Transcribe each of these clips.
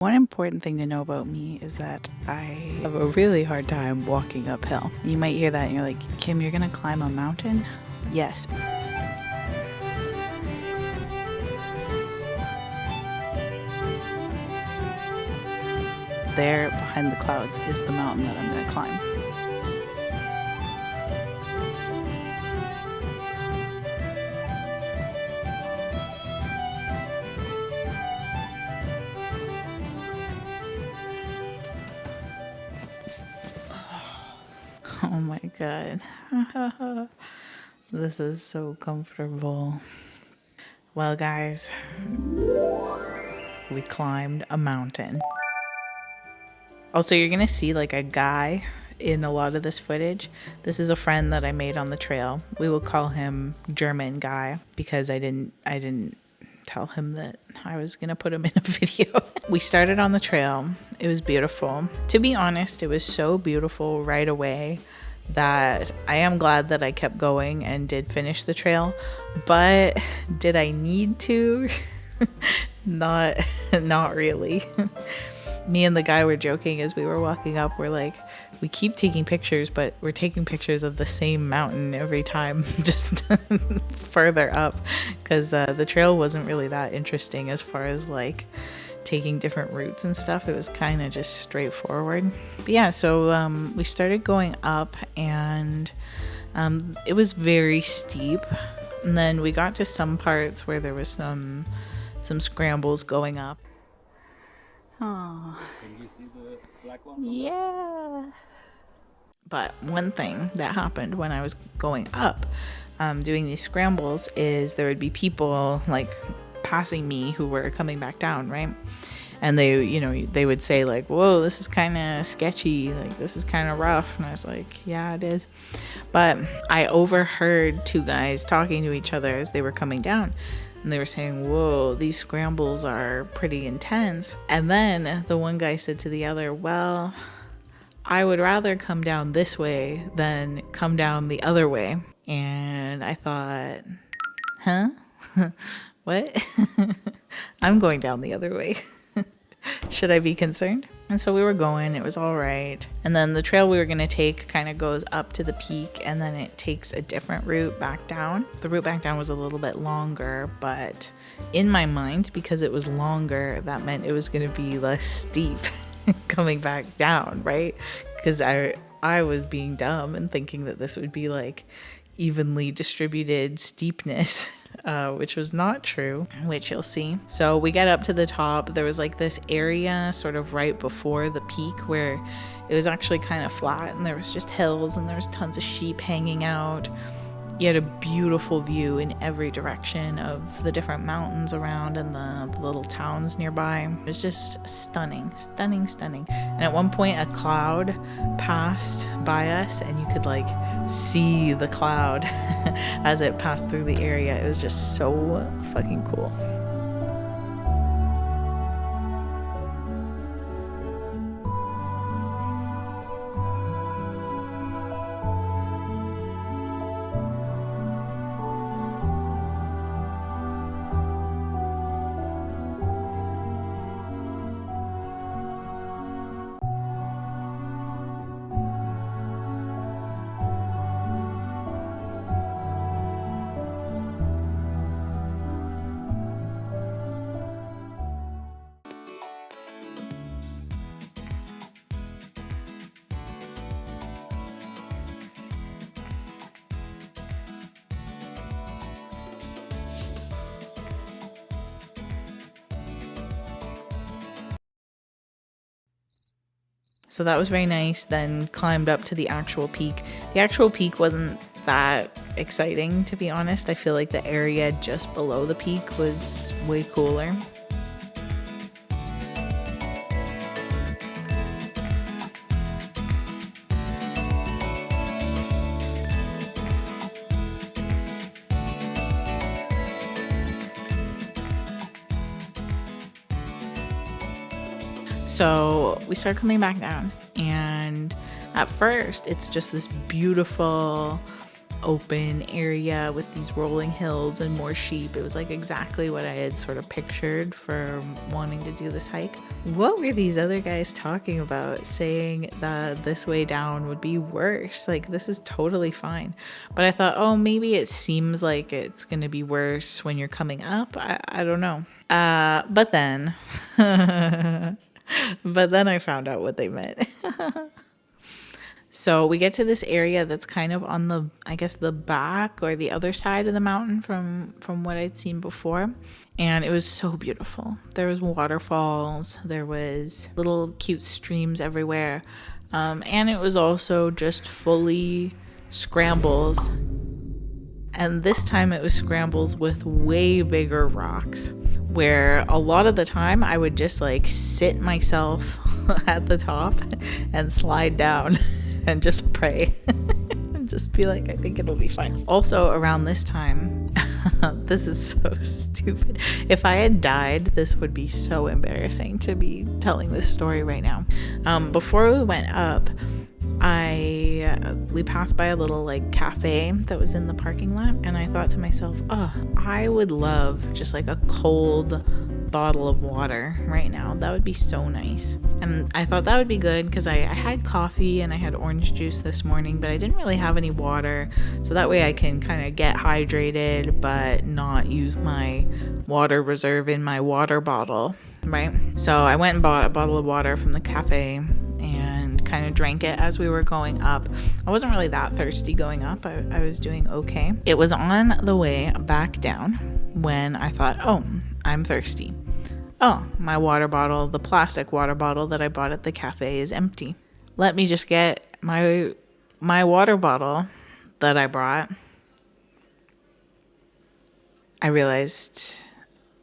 One important thing to know about me is that I have a really hard time walking uphill. You might hear that and you're like, Kim, you're gonna climb a mountain? Yes. There behind the clouds is the mountain that I'm gonna climb. Oh my god. This is so comfortable. Well, guys, we climbed a mountain. Also, you're gonna see like a guy in a lot of this footage. This is a friend that I made on the trail. We will call him German Guy because I didn't tell him that I was gonna put him in a video. We started on the trail. It was beautiful. To be honest, it was so beautiful right away that I am glad that I kept going and did finish the trail. But did I need to? Not really. Me and the guy were joking as we were walking up. We're like, we keep taking pictures, but we're taking pictures of the same mountain every time, just further up, because the trail wasn't really that interesting as far as like taking different routes and stuff. It was kind of just straightforward. But yeah, so we started going up, and it was very steep. And then we got to some parts where there was some scrambles going up. Oh. Can you see the black one? Yeah. But one thing that happened when I was going up, doing these scrambles, is there would be people like passing me who were coming back down, right? And they would say like, whoa, this is kind of sketchy, like this is kind of rough. And I was like, yeah, it is. But I overheard two guys talking to each other as they were coming down. And they were saying, whoa, these scrambles are pretty intense. And then the one guy said to the other, well, I would rather come down this way than come down the other way. And I thought, huh? What? I'm going down the other way. Should I be concerned? And so we were going, it was all right. And then the trail we were gonna take kind of goes up to the peak, and then it takes a different route back down. The route back down was a little bit longer, but in my mind, because it was longer, that meant it was gonna be less steep coming back down, right? Because I was being dumb and thinking that this would be like evenly distributed steepness, which was not true, which you'll see. So we get up to the top. There was like this area sort of right before the peak where it was actually kind of flat, and there was just hills, and there was tons of sheep hanging out. You had a beautiful view in every direction of the different mountains around and the little towns nearby. It was just stunning, stunning, stunning. And at one point a cloud passed by us, and you could like see the cloud as it passed through the area. It was just so fucking cool. So that was very nice. Then climbed up to the actual peak. The actual peak wasn't that exciting, to be honest. I feel like the area just below the peak was way cooler. So we start coming back down, and at first it's just this beautiful open area with these rolling hills and more sheep. It was like exactly what I had sort of pictured for wanting to do this hike. What were these other guys talking about, saying that this way down would be worse? Like, this is totally fine. But I thought, oh, maybe it seems like it's going to be worse when you're coming up. I don't know. But then I found out what they meant. So we get to this area that's kind of on the, I guess, the back or the other side of the mountain from what I'd seen before. And it was so beautiful. There was waterfalls, there was little cute streams everywhere. And it was also just fully scrambles. And this time it was scrambles with way bigger rocks, where a lot of the time I would just like sit myself at the top and slide down and just pray and just be like, I think it'll be fine. Also around this time, this is so stupid. If I had died, this would be so embarrassing to be telling this story right now. Before we went up, we passed by a little like cafe that was in the parking lot, and I thought to myself, oh, I would love just like a cold bottle of water right now. That would be so nice. And I thought that would be good because I had coffee and I had orange juice this morning, but I didn't really have any water, so that way I can kind of get hydrated but not use my water reserve in my water bottle, right? So I went and bought a bottle of water from the cafe and kind of drank it as we were going up. I wasn't really that thirsty going up. I was doing okay. It was on the way back down when I thought, oh, I'm thirsty. Oh, my water bottle, the plastic water bottle that I bought at the cafe, is empty. Let me just get my water bottle that I brought. I realized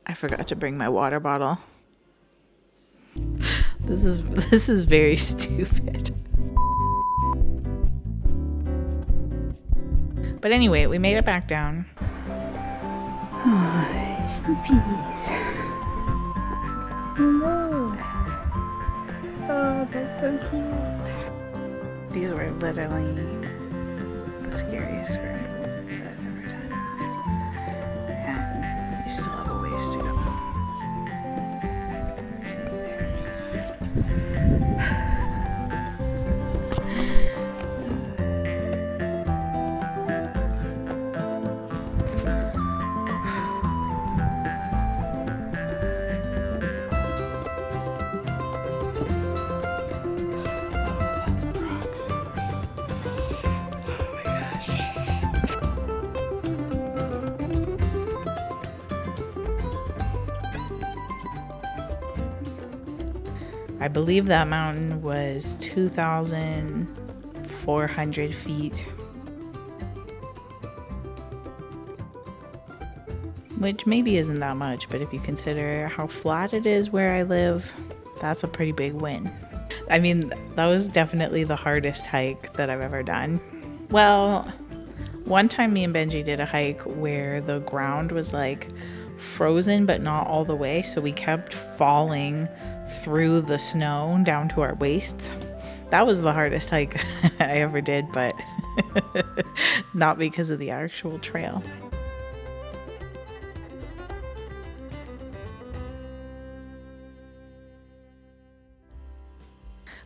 I forgot to bring my water bottle. This is very stupid. But anyway, we made it back down. Oh, puppies. Hello. Oh, that's so cute. These were literally the scariest scrambles that I've ever done. And we still have a ways to go. I believe that mountain was 2,400 feet. Which maybe isn't that much, but if you consider how flat it is where I live, that's a pretty big win. I mean, that was definitely the hardest hike that I've ever done. Well, one time me and Benji did a hike where the ground was like frozen but not all the way, so we kept falling through the snow down to our waists. That was the hardest hike I ever did, but not because of the actual trail.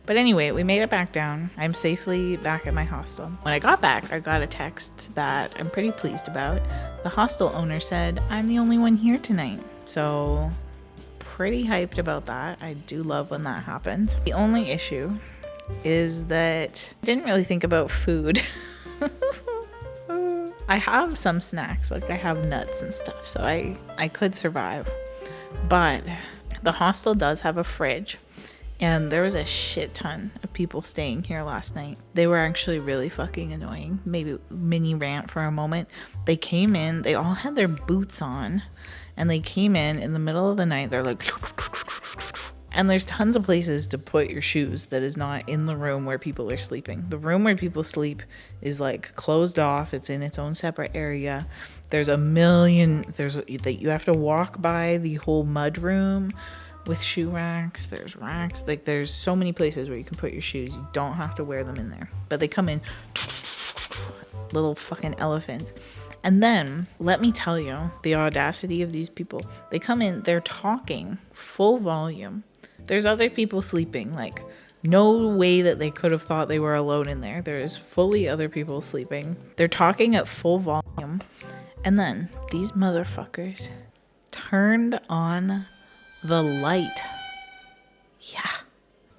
But anyway, we made it back down. I'm safely back at my hostel. When I got back, I got a text that I'm pretty pleased about. The hostel owner said, I'm the only one here tonight. So pretty hyped about that. I do love when that happens. The only issue is that I didn't really think about food. I have some snacks, like I have nuts and stuff, so I could survive. But the hostel does have a fridge. And there was a shit ton of people staying here last night. They were actually really fucking annoying. Maybe mini rant for a moment. They came in, they all had their boots on, and they came in the middle of the night. They're like, and there's tons of places to put your shoes that is not in the room where people are sleeping. The room where people sleep is like closed off. It's in its own separate area. There's that you have to walk by the whole mud room with shoe racks. There's racks, like there's so many places where you can put your shoes. You don't have to wear them in there, but they come in little fucking elephants. And then, let me tell you, the audacity of these people. They come in, they're talking full volume. There's other people sleeping, like, no way that they could have thought they were alone in there. There's fully other people sleeping. They're talking at full volume. And then, these motherfuckers turned on the light. Yeah.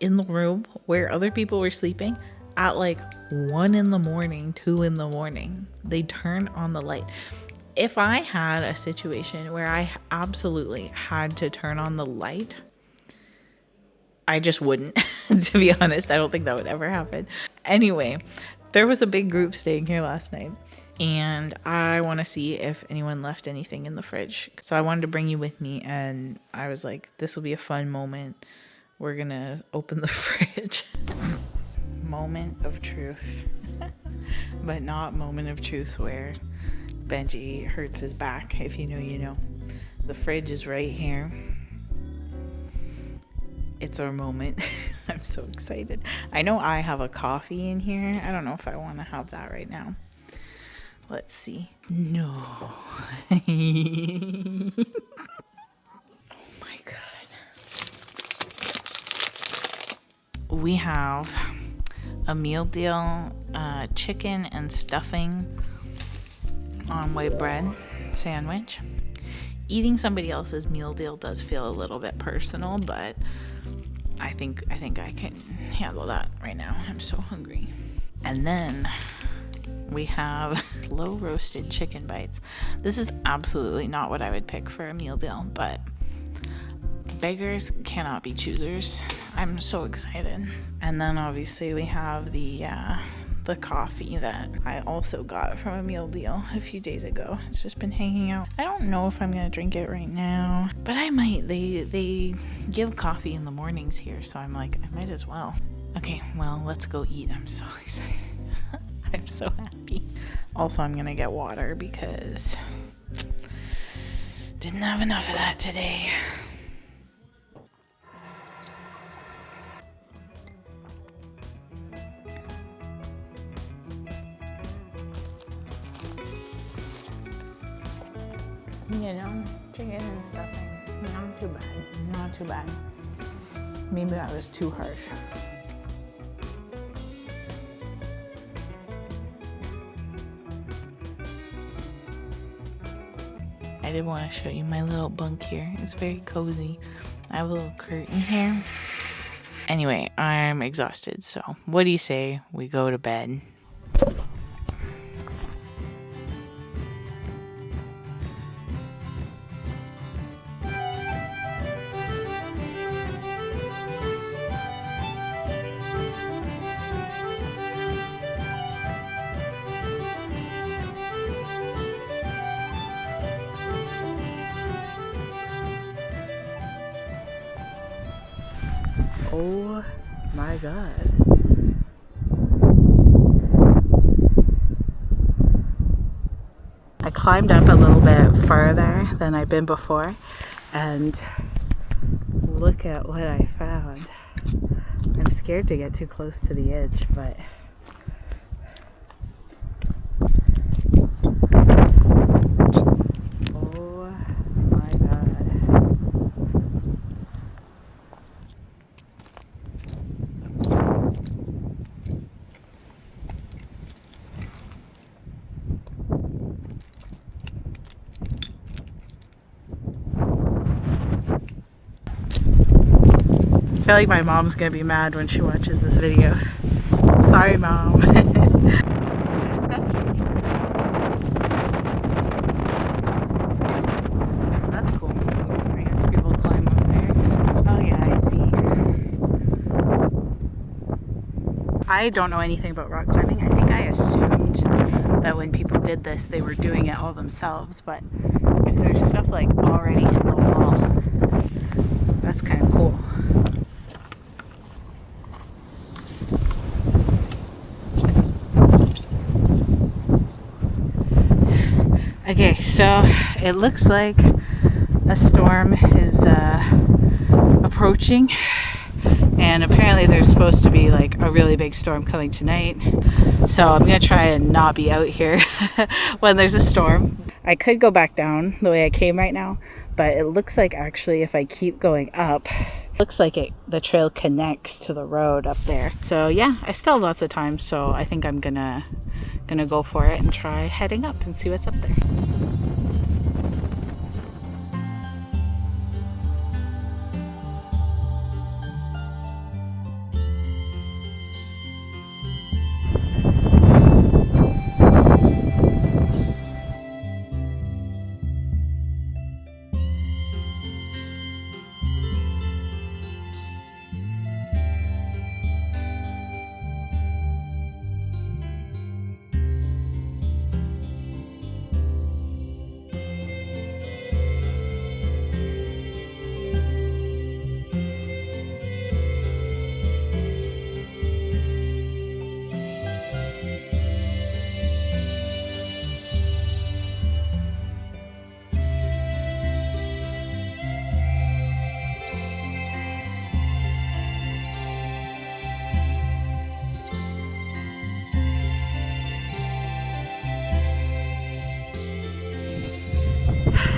In the room where other people were sleeping at like 1 in the morning, 2 in the morning. They turned on the light. If I had a situation where I absolutely had to turn on the light, I just wouldn't. To be honest, I don't think that would ever happen. Anyway, there was a big group staying here last night, and I want to see if anyone left anything in the fridge. So I wanted to bring you with me, and I was like, this will be a fun moment. We're gonna open the fridge. Moment of truth. But not moment of truth where Benji hurts his back. If you know, you know. The fridge is right here. It's our moment. I'm so excited. I know I have a coffee in here. I don't know if I want to have that right now. Let's see. No. Oh my God. We have a meal deal, chicken and stuffing on white bread sandwich. Eating somebody else's meal deal does feel a little bit personal, but I think I can handle that right now. I'm so hungry. And then we have low roasted chicken bites. This is absolutely not what I would pick for a meal deal, but beggars cannot be choosers. I'm so excited. And then obviously we have the coffee that I also got from a meal deal a few days ago. It's just been hanging out. I don't know if I'm gonna drink it right now, but I might. They give coffee in the mornings here, so I'm like, I might as well. Okay, well, let's go eat. I'm so excited. I'm so happy. Also, I'm gonna get water because didn't have enough of that today. You know, chicken and stuffing, not too bad, not too bad. Maybe that was too harsh. I did want to show you my little bunk here. It's very cozy. I have a little curtain here. Anyway, I'm exhausted, so what do you say we go to bed? Oh my God. I climbed up a little bit further than I've been before, and look at what I found. I'm scared to get too close to the edge, but oh my God. I feel like my mom's gonna be mad when she watches this video. Sorry, Mom. That's cool. I guess people climb up there. Oh yeah, I see. I don't know anything about rock climbing. I think I assumed that when people did this, they were doing it all themselves. But if there's stuff like already in the wall, that's kind of cool. Okay, so it looks like a storm is approaching, and apparently there's supposed to be like a really big storm coming tonight. So I'm gonna try and not be out here when there's a storm. I could go back down the way I came right now, but it looks like actually if I keep going up, looks like the trail connects to the road up there. So yeah, I still have lots of time, so I think I'm gonna go for it and try heading up and see what's up there.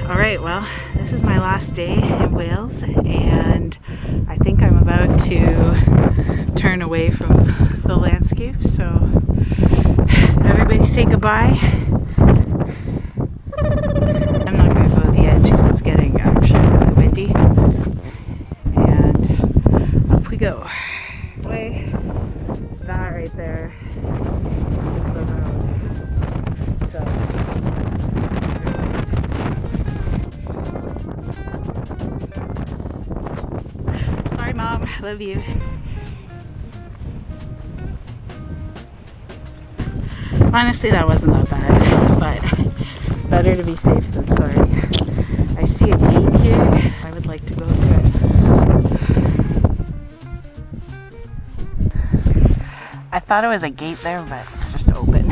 All right, well, this is my last day in Wales, and I think I'm about to turn away from the landscape, so everybody say goodbye. I'm not going to go to the edge because it's getting actually really windy, and up we go. Way, that right there is the road, so sorry, Mom. Love you. Honestly, that wasn't that bad, but better to be safe than sorry. I see a gate here. I would like to go through it. I thought it was a gate there, but it's just open.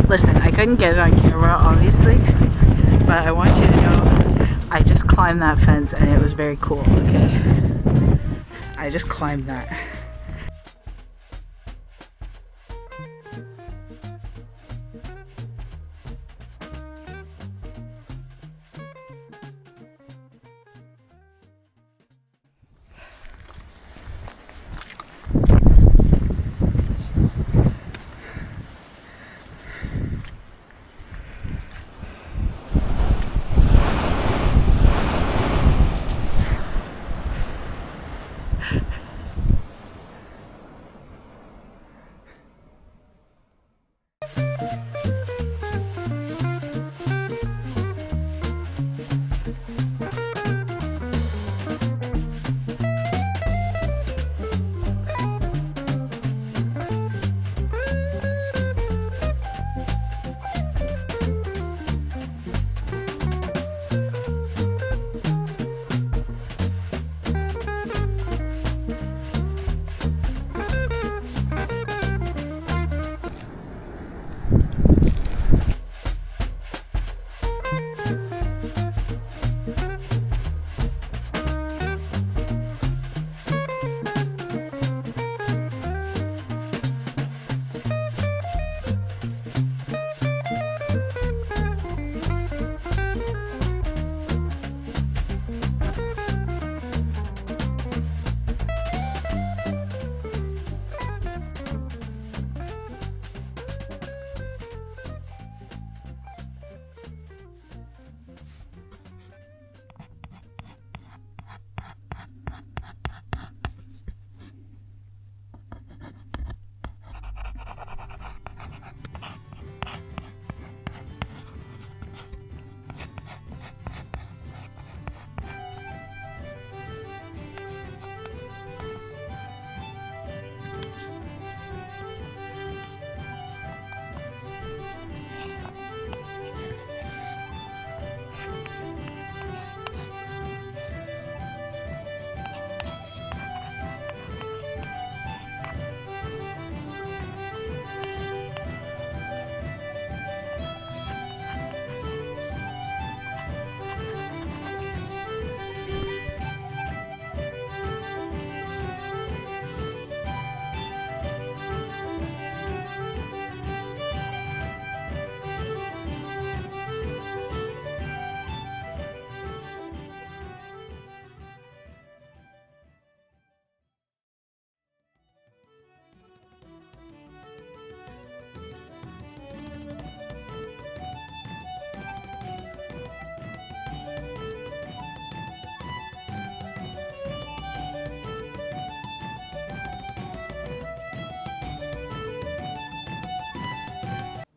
Listen, I couldn't get it on camera, obviously, but I want you to know I just climbed that fence and it was very cool, okay? I just climbed that.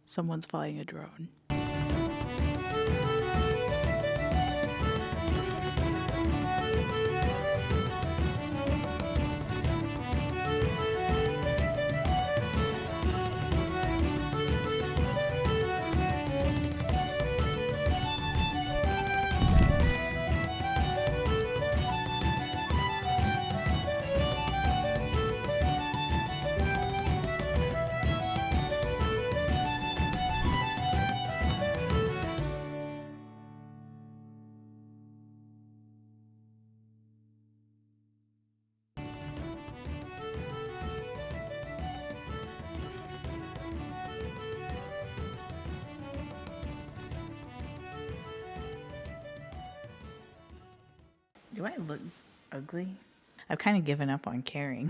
Someone's flying a drone. Do I look ugly? I've kind of given up on caring.